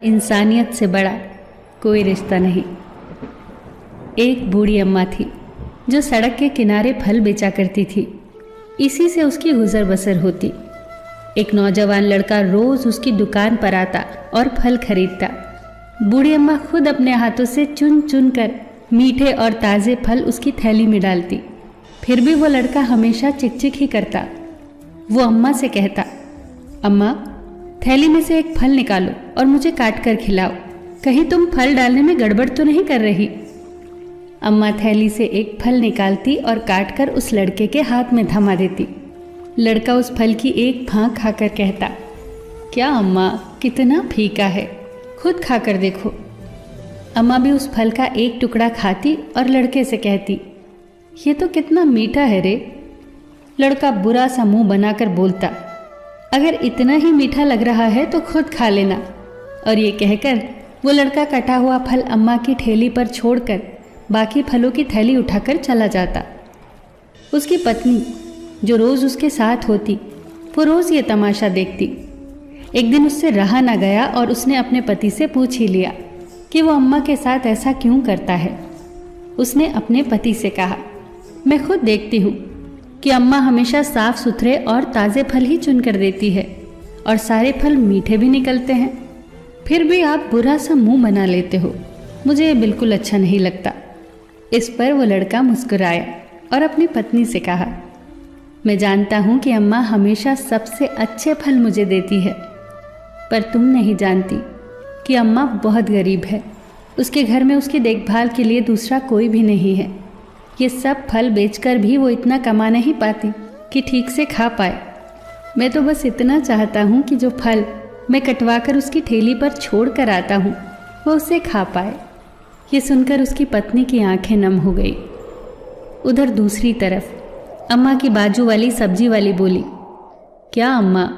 इंसानियत से बड़ा कोई रिश्ता नहीं। एक बूढ़ी अम्मा थी जो सड़क के किनारे फल बेचा करती थी। इसी से उसकी गुजर बसर होती। एक नौजवान लड़का रोज उसकी दुकान पर आता और फल खरीदता। बूढ़ी अम्मा खुद अपने हाथों से चुन चुन कर मीठे और ताज़े फल उसकी थैली में डालती। फिर भी वो लड़का हमेशा चिकचिक ही करता। वो अम्मा से कहता, अम्मा, थैली में से एक फल निकालो और मुझे काट कर खिलाओ। कहीं तुम फल डालने में गड़बड़ तो नहीं कर रही? अम्मा थैली से एक फल निकालती और काट कर उस लड़के के हाथ में थमा देती। लड़का उस फल की एक फांक खाकर कहता, क्या अम्मा, कितना फीका है, खुद खाकर देखो। अम्मा भी उस फल का एक टुकड़ा खाती और लड़के से कहती, ये तो कितना मीठा है रे। लड़का बुरा सा मुंह बनाकर बोलता, अगर इतना ही मीठा लग रहा है तो खुद खा लेना। और ये कहकर वो लड़का कटा हुआ फल अम्मा की ठेली पर छोड़कर बाकी फलों की थैली उठाकर चला जाता। उसकी पत्नी जो रोज़ उसके साथ होती, वो रोज़ ये तमाशा देखती। एक दिन उससे रहा ना गया और उसने अपने पति से पूछ ही लिया कि वो अम्मा के साथ ऐसा क्यों करता है। उसने अपने पति से कहा, मैं खुद देखती हूँ कि अम्मा हमेशा साफ सुथरे और ताज़े फल ही चुन कर देती है और सारे फल मीठे भी निकलते हैं। फिर भी आप बुरा सा मुंह बना लेते हो, मुझे ये बिल्कुल अच्छा नहीं लगता। इस पर वो लड़का मुस्कुराया और अपनी पत्नी से कहा, मैं जानता हूँ कि अम्मा हमेशा सबसे अच्छे फल मुझे देती है, पर तुम नहीं जानती कि अम्मा बहुत गरीब है। उसके घर में उसकी देखभाल के लिए दूसरा कोई भी नहीं है। ये सब फल बेचकर भी वो इतना कमा नहीं पाती कि ठीक से खा पाए। मैं तो बस इतना चाहता हूँ कि जो फल मैं कटवा कर उसकी ठेली पर छोड़ कर आता हूँ वो उसे खा पाए। ये सुनकर उसकी पत्नी की आंखें नम हो गई। उधर दूसरी तरफ अम्मा की बाजू वाली सब्जी वाली बोली, क्या अम्मा,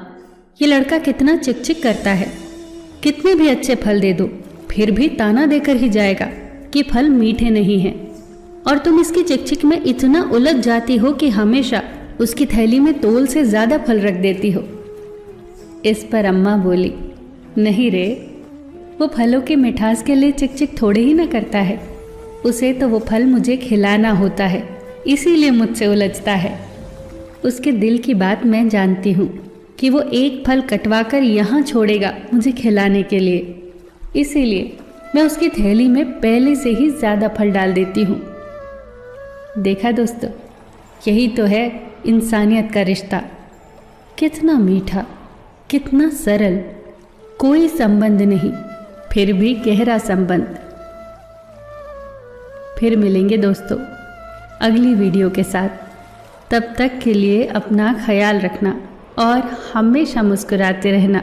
ये लड़का कितना चिकचिक करता है। कितने भी अच्छे फल दे दो फिर भी ताना देकर ही जाएगा कि फल मीठे नहीं हैं। और तुम इसकी चिकचिक में इतना उलझ जाती हो कि हमेशा उसकी थैली में तोल से ज़्यादा फल रख देती हो। इस पर अम्मा बोली, नहीं रे, वो फलों की मिठास के लिए चिकचिक थोड़े ही ना करता है। उसे तो वो फल मुझे खिलाना होता है, इसीलिए मुझसे उलझता है। उसके दिल की बात मैं जानती हूँ कि वो एक फल कटवा कर यहाँ छोड़ेगा मुझे खिलाने के लिए, इसीलिए मैं उसकी थैली में पहले से ही ज़्यादा फल डाल देती हूँ। देखा दोस्तों, यही तो है इंसानियत का रिश्ता। कितना मीठा, कितना सरल, कोई संबंध नहीं, फिर भी गहरा संबंध। फिर मिलेंगे दोस्तों अगली वीडियो के साथ। तब तक के लिए अपना ख्याल रखना और हमेशा मुस्कुराते रहना।